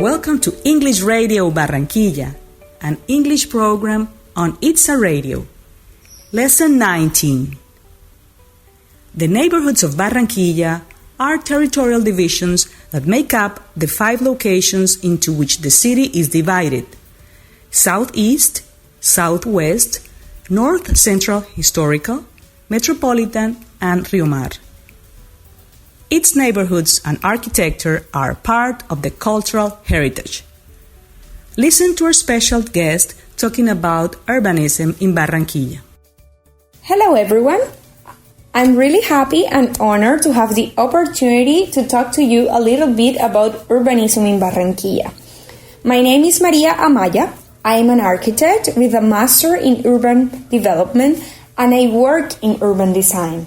Welcome to English Radio Barranquilla, an English program on esta Radio. Lesson 19. The neighborhoods of Barranquilla are territorial divisions that make up the 5 locations into which the city is divided: Southeast, Southwest, North Central Historical, Metropolitan, and Rio Mar. Its neighborhoods and architecture are part of the cultural heritage. Listen to our special guest talking about urbanism in Barranquilla. Hello everyone. I'm really happy and honored to have the opportunity to talk to you a little bit about urbanism in Barranquilla. My name is Maria Amaya. I am an architect with a master in urban development and I work in urban design.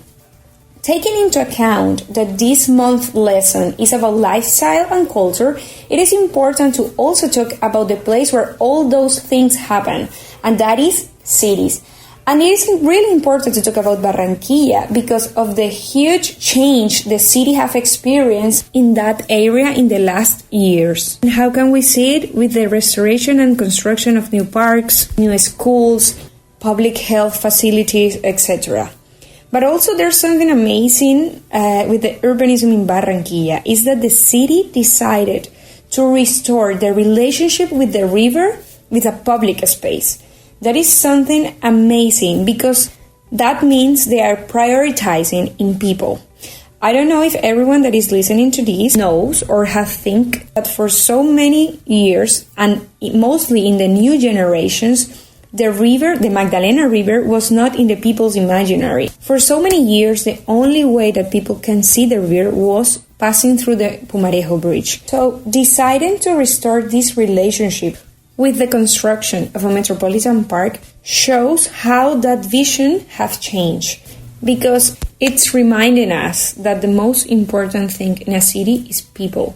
Taking into account that this month's lesson is about lifestyle and culture, it is important to also talk about the place where all those things happen, and that is cities. And it is really important to talk about Barranquilla because of the huge change the city have experienced in that area in the last years. And how can we see it? With the restoration and construction of new parks, new schools, public health facilities, etc. But also there's something amazing with the urbanism in Barranquilla is that the city decided to restore the relationship with the river with a public space. That is something amazing because that means they are prioritizing in people. I don't know if everyone that is listening to this knows or have think that for so many years and mostly in the new generations, the river, the Magdalena River, was not in the people's imaginary. For so many years, the only way that people can see the river was passing through the Pumarejo Bridge. So, deciding to restore this relationship with the construction of a metropolitan park shows how that vision have changed. Because it's reminding us that the most important thing in a city is people.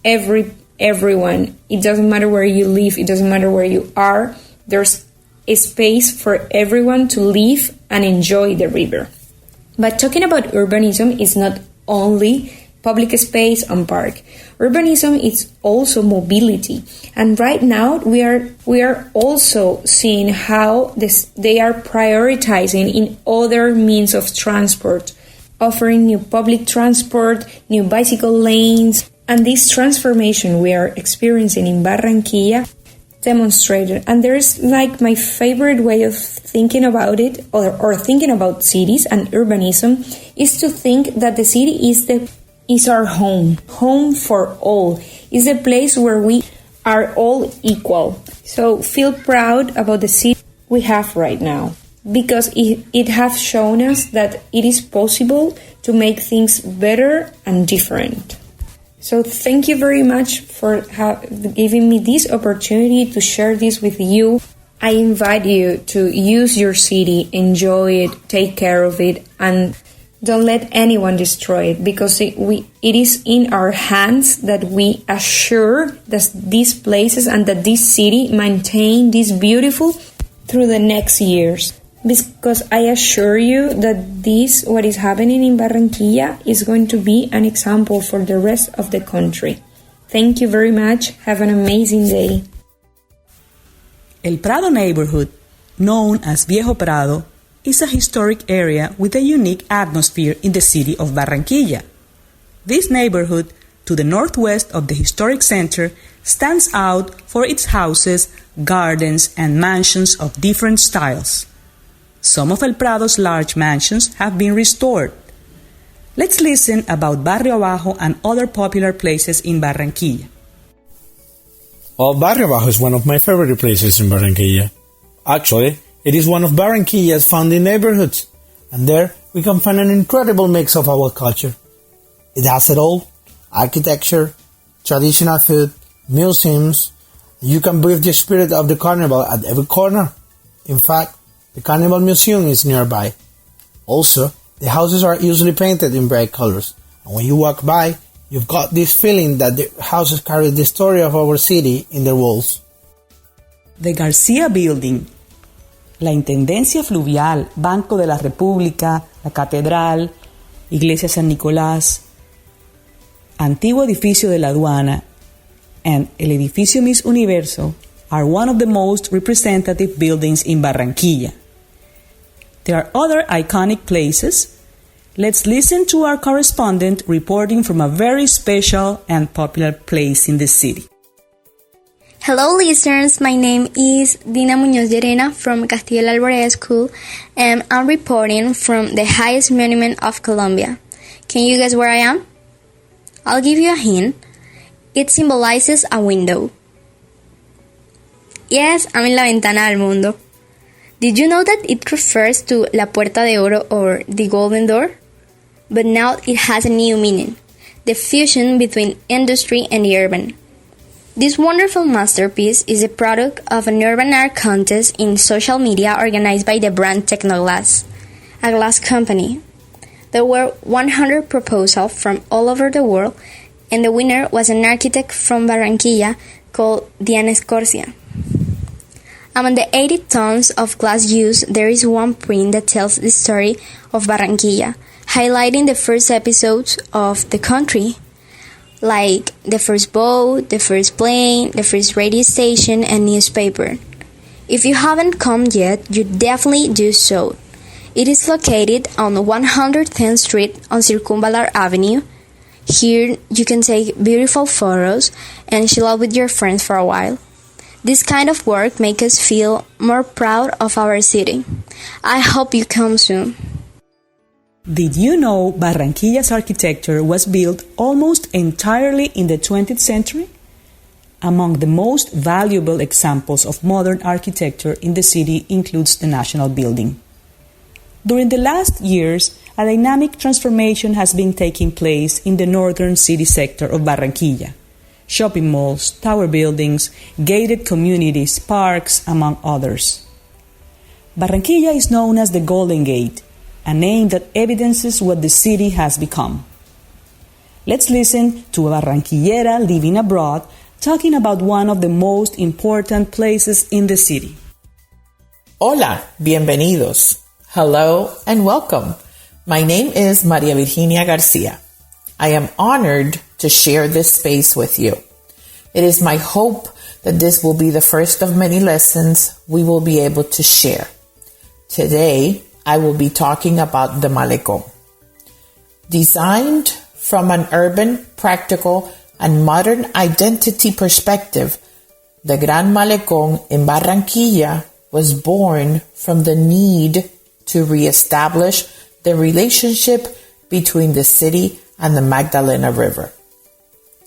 Everyone. It doesn't matter where you live, it doesn't matter where you are, there's a space for everyone to live and enjoy the river. But talking about urbanism is not only public space and park. Urbanism is also mobility. And right now we are also seeing how they are prioritizing in other means of transport, offering new public transport, new bicycle lanes, and this transformation we are experiencing in Barranquilla demonstrated. And there's like my favorite way of thinking about it or thinking about cities and urbanism is to think that the city is our home for all, is a place where we are all equal. So feel proud about the city we have right now because it has shown us that it is possible to make things better and different. So thank you very much for giving me this opportunity to share this with you. I invite you to use your city, enjoy it, take care of it, and don't let anyone destroy it because it is in our hands that we assure that these places and that this city maintain this beautiful through the next years. Because I assure you that what is happening in Barranquilla is going to be an example for the rest of the country. Thank you very much. Have an amazing day. El Prado neighborhood, known as Viejo Prado, is a historic area with a unique atmosphere in the city of Barranquilla. This neighborhood, to the northwest of the historic center, stands out for its houses, gardens, and mansions of different styles. Some of El Prado's large mansions have been restored. Let's listen about Barrio Abajo and other popular places in Barranquilla. Well, Barrio Abajo is one of my favorite places in Barranquilla. Actually, it is one of Barranquilla's founding neighborhoods, and there we can find an incredible mix of our culture. It has it all: architecture, traditional food, museums. You can breathe the spirit of the carnival at every corner. In fact, the Carnival Museum is nearby. Also, the houses are usually painted in bright colors, and when you walk by, you've got this feeling that the houses carry the story of our city in their walls. The García Building, la Intendencia Fluvial, Banco de la República, la Catedral, Iglesia San Nicolás, antiguo edificio de la aduana and El Edificio Miss Universo are one of the most representative buildings in Barranquilla. There are other iconic places. Let's listen to our correspondent reporting from a very special and popular place in the city. Hello listeners, my name is Dina Muñoz Llerena from Castillo Alvarez School and I'm reporting from the highest monument of Colombia. Can you guess where I am? I'll give you a hint. It symbolizes a window. Yes, I'm in la ventana del mundo. Did you know that it refers to La Puerta de Oro or the Golden Door? But now it has a new meaning, the fusion between industry and the urban. This wonderful masterpiece is a product of an urban art contest in social media organized by the brand Tecnoglass, a glass company. There were 100 proposals from all over the world, and the winner was an architect from Barranquilla called Diana Escorcia. Among the 80 tons of glass used, there is one print that tells the story of Barranquilla, highlighting the first episodes of the country, like the first boat, the first plane, the first radio station, and newspaper. If you haven't come yet, you definitely do so. It is located on 110th Street on Circunvalar Avenue. Here you can take beautiful photos and chill out with your friends for a while. This kind of work makes us feel more proud of our city. I hope you come soon. Did you know Barranquilla's architecture was built almost entirely in the 20th century? Among the most valuable examples of modern architecture in the city includes the National Building. During the last years, a dynamic transformation has been taking place in the northern city sector of Barranquilla. Shopping malls, tower buildings, gated communities, parks, among others. Barranquilla is known as the Golden Gate, a name that evidences what the city has become. Let's listen to a Barranquillera living abroad talking about one of the most important places in the city. Hola, bienvenidos. Hello and welcome. My name is Maria Virginia Garcia. I am honored to share this space with you. It is my hope that this will be the first of many lessons we will be able to share. Today, I will be talking about the Malecón. Designed from an urban, practical, and modern identity perspective, the Gran Malecón in Barranquilla was born from the need to reestablish the relationship between the city and the Magdalena River,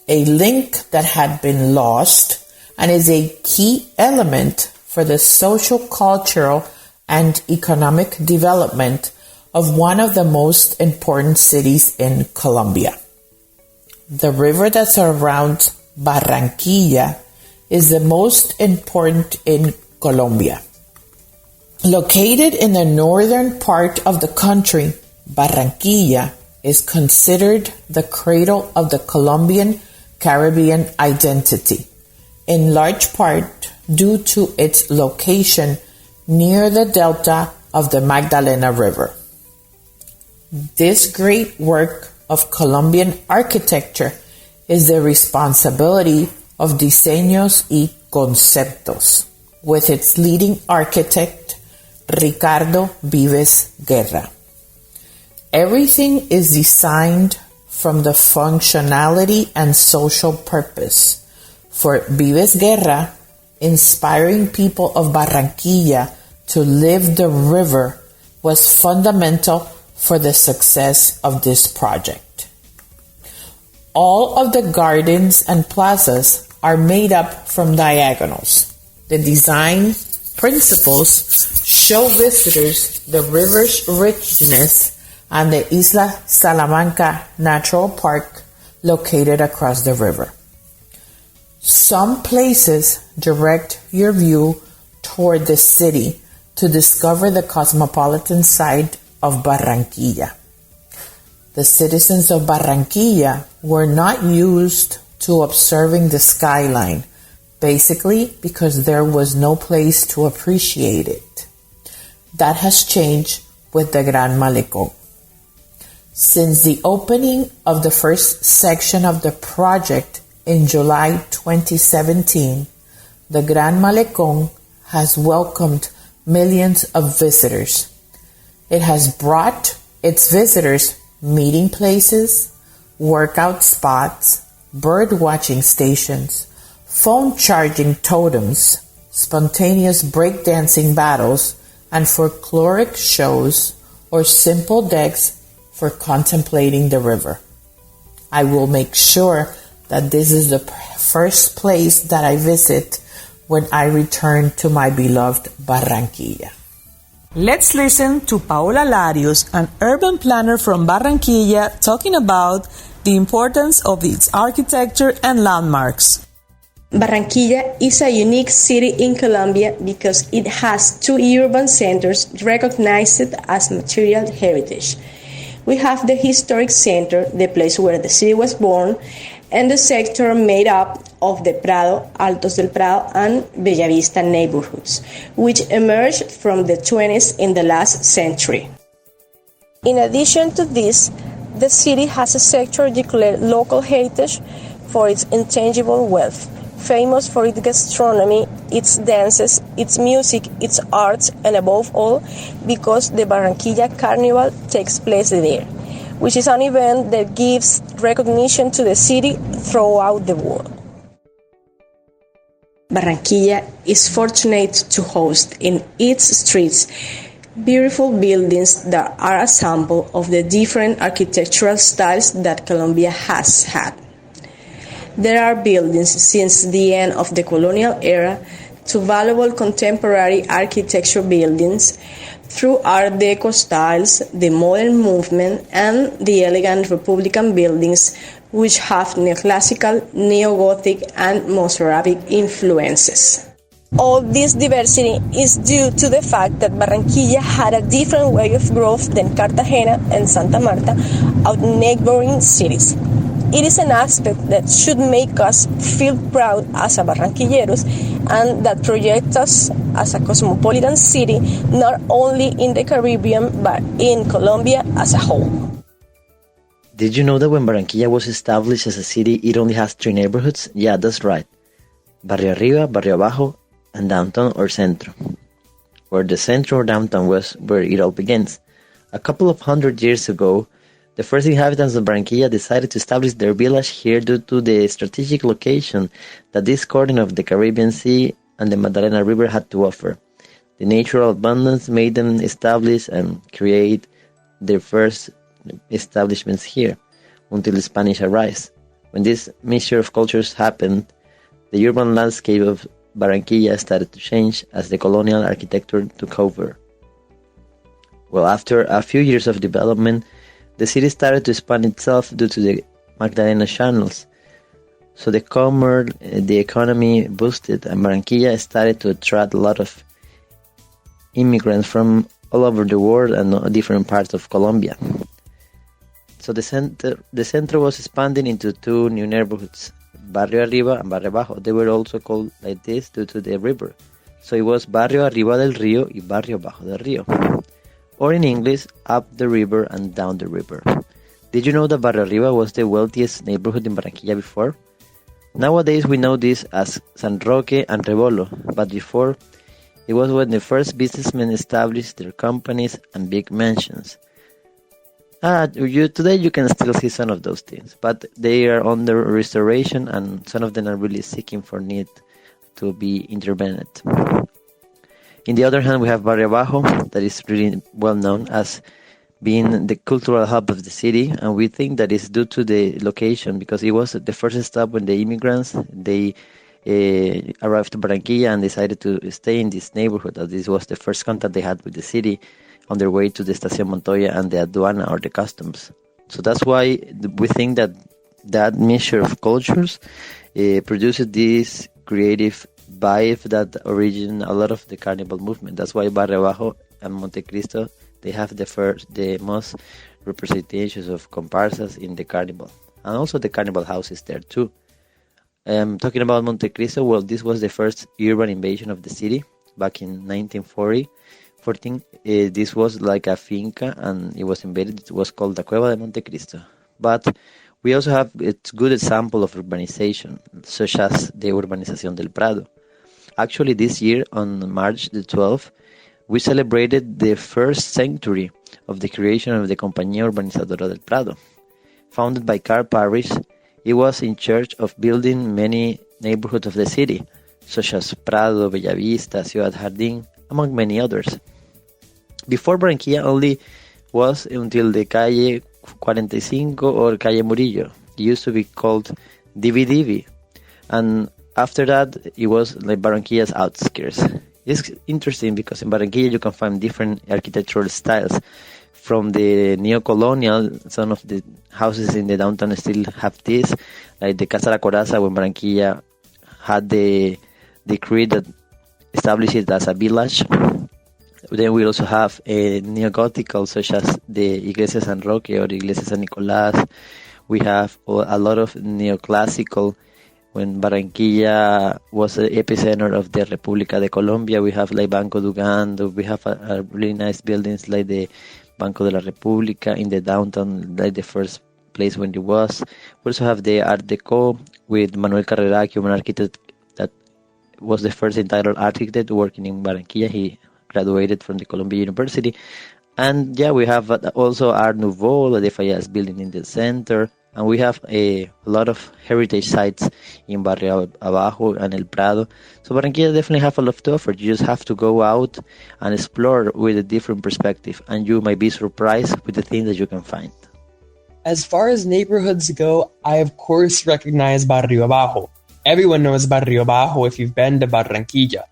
a link that had been lost and is a key element for the social, cultural, and economic development of one of the most important cities in Colombia. The river that surrounds Barranquilla is the most important in Colombia. Located in the northern part of the country, Barranquilla is considered the cradle of the Colombian Caribbean identity, in large part due to its location near the delta of the Magdalena River. This great work of Colombian architecture is the responsibility of Diseños y Conceptos, with its leading architect, Ricardo Vives Guerra. Everything is designed from the functionality and social purpose. For Vives Guerra, inspiring people of Barranquilla to live the river was fundamental for the success of this project. All of the gardens and plazas are made up from diagonals. The design principles show visitors the river's richness and the Isla Salamanca Natural Park located across the river. Some places direct your view toward the city to discover the cosmopolitan side of Barranquilla. The citizens of Barranquilla were not used to observing the skyline, basically because there was no place to appreciate it. That has changed with the Gran Malecón. Since the opening of the first section of the project In July 2017, the Gran Malecón has welcomed millions of visitors. It has brought its visitors meeting places, workout spots, bird watching stations, phone charging totems, spontaneous breakdancing battles, and folkloric shows or simple decks for contemplating the river. I will make sure that this is the first place that I visit when I return to my beloved Barranquilla. Let's listen to Paola Larios, an urban planner from Barranquilla, talking about the importance of its architecture and landmarks. Barranquilla is a unique city in Colombia because it has two urban centers recognized as material heritage. We have the historic center, the place where the city was born, and the sector made up of the Prado, Altos del Prado, and Bellavista neighborhoods, which emerged from the 20s in the last century. In addition to this, the city has a sector declared local heritage for its intangible wealth, famous for its gastronomy, its dances, its music, its arts, and above all, because the Barranquilla Carnival takes place there, which is an event that gives recognition to the city throughout the world. Barranquilla is fortunate to host in its streets beautiful buildings that are a sample of the different architectural styles that Colombia has had. There are buildings since the end of the colonial era to valuable contemporary architecture buildings through Art Deco styles, the modern movement, and the elegant Republican buildings which have neoclassical, neo-Gothic, and Mozarabic influences. All this diversity is due to the fact that Barranquilla had a different way of growth than Cartagena and Santa Marta, our neighboring cities. It is an aspect that should make us feel proud as a Barranquilleros and that projects us as a cosmopolitan city not only in the Caribbean but in Colombia as a whole. Did you know that when Barranquilla was established as a city, it only has 3 neighborhoods? Yeah, that's right. Barrio Arriba, Barrio Abajo, and Downtown or Centro. Where the Centro or Downtown was where it all begins. A couple of 100 years ago, the first inhabitants of Barranquilla decided to establish their village here due to the strategic location that this corner of the Caribbean Sea and the Magdalena River had to offer. The natural abundance made them establish and create their first establishments here until the Spanish arrived. When this mixture of cultures happened, the urban landscape of Barranquilla started to change as the colonial architecture took over. Well, after a few years of development, the city started to expand itself due to the Magdalena channels. So the commerce, the economy boosted, and Barranquilla started to attract a lot of immigrants from all over the world and different parts of Colombia. So the center was expanding into 2 new neighborhoods, Barrio Arriba and Barrio Abajo. They were also called like this due to the river. So it was Barrio Arriba del Río y Barrio Abajo del Río. Or in English, up the river and down the river. Did you know that Barrio Arriba was the wealthiest neighborhood in Barranquilla before? Nowadays we know this as San Roque and Rebolo, but before, it was when the first businessmen established their companies and big mansions. Today you can still see some of those things, but they are under restoration and some of them are really seeking for need to be intervened. In the other hand, we have Barrio Bajo, that is really well known as being the cultural hub of the city, and we think that is due to the location because it was the first stop when the immigrants arrived to Barranquilla and decided to stay in this neighborhood. This was the first contact they had with the city on their way to the Estación Montoya and the aduana or the customs. So that's why we think that mixture of cultures produces this creative vibe that originated a lot of the carnival movement. That's why Barrio Bajo and Montecristo, they have the most representations of comparsas in the carnival. And also the carnival house is there too. Talking about Montecristo, well, this was the first urban invasion of the city back in 1914. This was like a finca and it was invaded. It was called the Cueva de Montecristo. But We also have a good example of urbanization, such as the Urbanización del Prado. Actually, this year, on March the 12th, we celebrated the first century of the creation of the Compañía Urbanizadora del Prado. Founded by Karl Parrish, it was in charge of building many neighborhoods of the city, such as Prado, Bellavista, Ciudad Jardín, among many others. Before, Barranquilla only was until the Calle 45 or Calle Murillo. It used to be called Divi, and after that it was like Barranquilla's outskirts. It's interesting because in Barranquilla you can find different architectural styles. From the neo-colonial, some of the houses in the downtown still have this, like the Casa La Coraza, when Barranquilla had the decree that established it as a village. Then we also have a neo-Gothical, such as the Iglesia San Roque or Iglesia San Nicolás. We have a lot of neoclassical. When Barranquilla was the epicenter of the República de Colombia, we have like Banco Dugando. We have a really nice buildings like the Banco de la República in the downtown, like the first place when it was. We also have the Art Deco with Manuel Carrera, an architect that was the first entitled architect working in Barranquilla. He graduated from the Columbia University. And yeah, we have also Art Nouveau, the Fayas building in the center. And we have a lot of heritage sites in Barrio Abajo and El Prado. So Barranquilla definitely have a lot to offer. You just have to go out and explore with a different perspective. And you might be surprised with the things that you can find. As far as neighborhoods go, I of course recognize Barrio Abajo. Everyone knows Barrio Abajo if you've been to Barranquilla.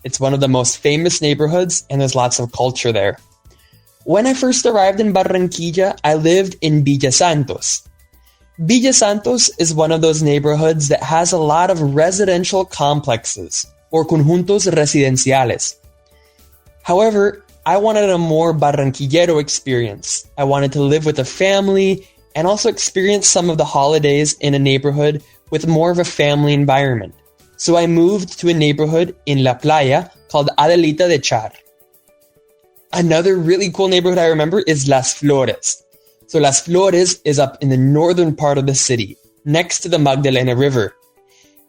It's one of the most famous neighborhoods and there's lots of culture there. When I first arrived in Barranquilla, I lived in Villa Santos. Villa Santos is one of those neighborhoods that has a lot of residential complexes, or conjuntos residenciales. However, I wanted a more Barranquillero experience. I wanted to live with a family and also experience some of the holidays in a neighborhood with more of a family environment. So I moved to a neighborhood in La Playa called Adelita de Char. Another really cool neighborhood I remember is Las Flores. So Las Flores is up in the northern part of the city, next to the Magdalena River.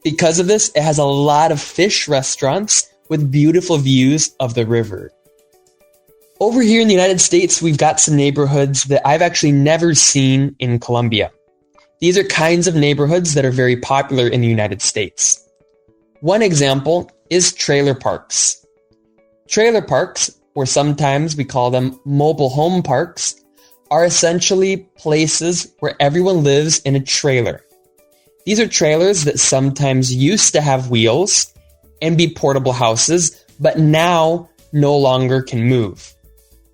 Because of this, it has a lot of fish restaurants with beautiful views of the river. Over here in the United States, we've got some neighborhoods that I've actually never seen in Colombia. These are kinds of neighborhoods that are very popular in the United States. One example is trailer parks. Trailer parks, or sometimes we call them mobile home parks, are essentially places where everyone lives in a trailer. These are trailers that sometimes used to have wheels and be portable houses, but now no longer can move.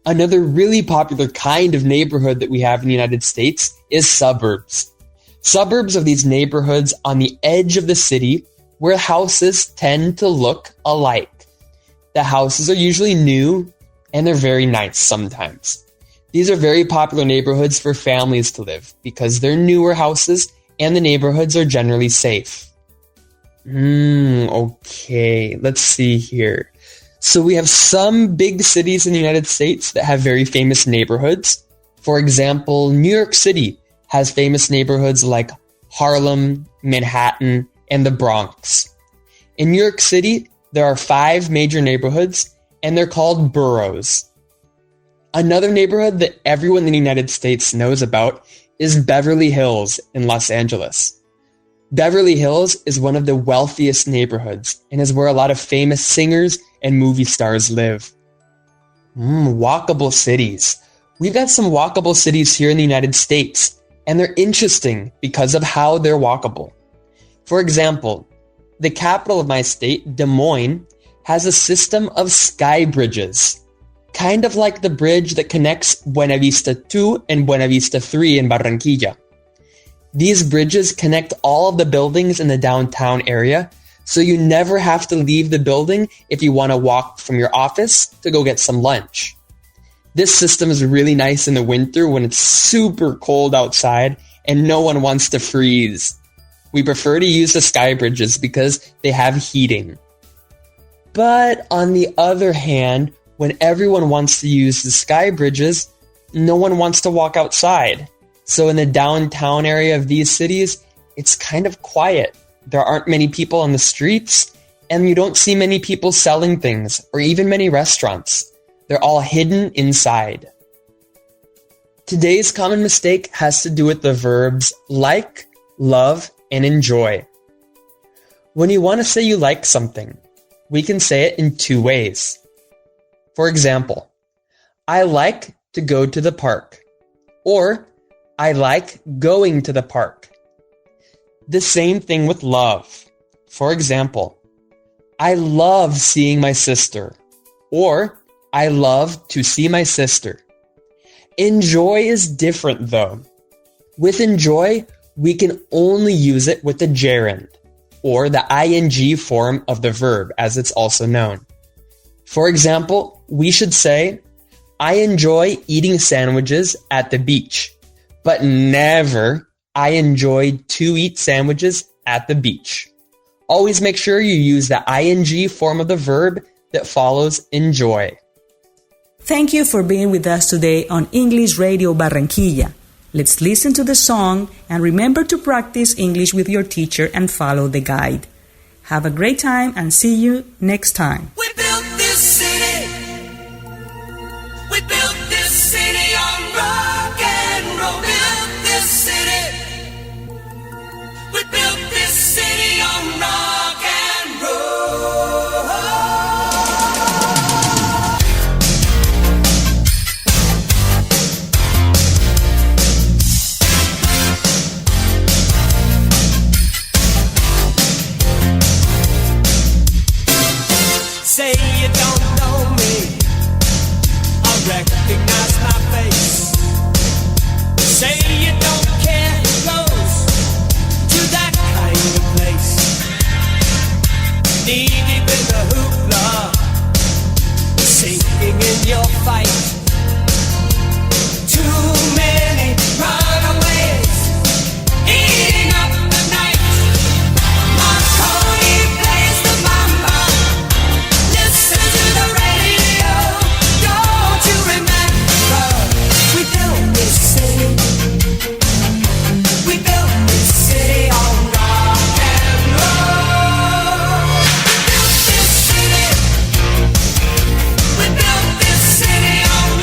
Another really popular kind of neighborhood that we have in the United States is suburbs. Suburbs are these neighborhoods on the edge of the city where houses tend to look alike. The houses are usually new and they're very nice sometimes. These are very popular neighborhoods for families to live because they're newer houses and the neighborhoods are generally safe. Okay, let's see here. So we have some big cities in the United States that have very famous neighborhoods. For example, New York City has famous neighborhoods like Harlem, Manhattan, and the Bronx. In New York City, there are 5 major neighborhoods, and they're called boroughs. Another neighborhood that everyone in the United States knows about is Beverly Hills in Los Angeles. Beverly Hills is one of the wealthiest neighborhoods and is where a lot of famous singers and movie stars live. Walkable cities. We've got some walkable cities here in the United States, and they're interesting because of how they're walkable. For example, the capital of my state, Des Moines, has a system of sky bridges, kind of like the bridge that connects Buena Vista 2 and Buena Vista 3 in Barranquilla. These bridges connect all of the buildings in the downtown area, so you never have to leave the building if you want to walk from your office to go get some lunch. This system is really nice in the winter when it's super cold outside and no one wants to freeze. We prefer to use the sky bridges because they have heating. But on the other hand, when everyone wants to use the sky bridges, no one wants to walk outside. So in the downtown area of these cities, it's kind of quiet. There aren't many people on the streets, and you don't see many people selling things or even many restaurants. They're all hidden inside. Today's common mistake has to do with the verbs like, love, and enjoy. When you want to say you like something, we can say it in two ways. For example, I like to go to the park, or I like going to the park. The same thing with love. For example, I love seeing my sister, or I love to see my sister. Enjoy is different though. With enjoy, we can only use it with the gerund, or the ing form of the verb, as it's also known. For example, we should say, I enjoy eating sandwiches at the beach, but never, I enjoyed to eat sandwiches at the beach. Always make sure you use the ing form of the verb that follows enjoy. Thank you for being with us today on English Radio Barranquilla. Let's listen to the song and remember to practice English with your teacher and follow the guide. Have a great time and see you next time. We built this city. We built this city on rock and roll. Built this city. We built this city on rock and roll. Say you don't know me, I recognize my face. Say you don't care who goes to that kind of place. Knee deep in the hoopla, sinking in your fight. Too many runaways, eating up the night. Marconi plays the mama. Listen to the radio. Don't you remember? We built this city. We built this city on rock and roll. We built this city. We built this city on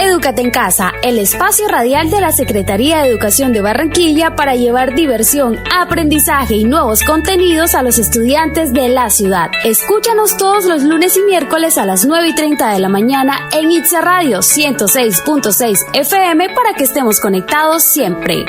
Edúcate en Casa, el espacio radial de la Secretaría de Educación de Barranquilla para llevar diversión, aprendizaje y nuevos contenidos a los estudiantes de la ciudad. Escúchanos todos los lunes y miércoles a las 9:30 de la mañana en Itza Radio 106.6 FM para que estemos conectados siempre.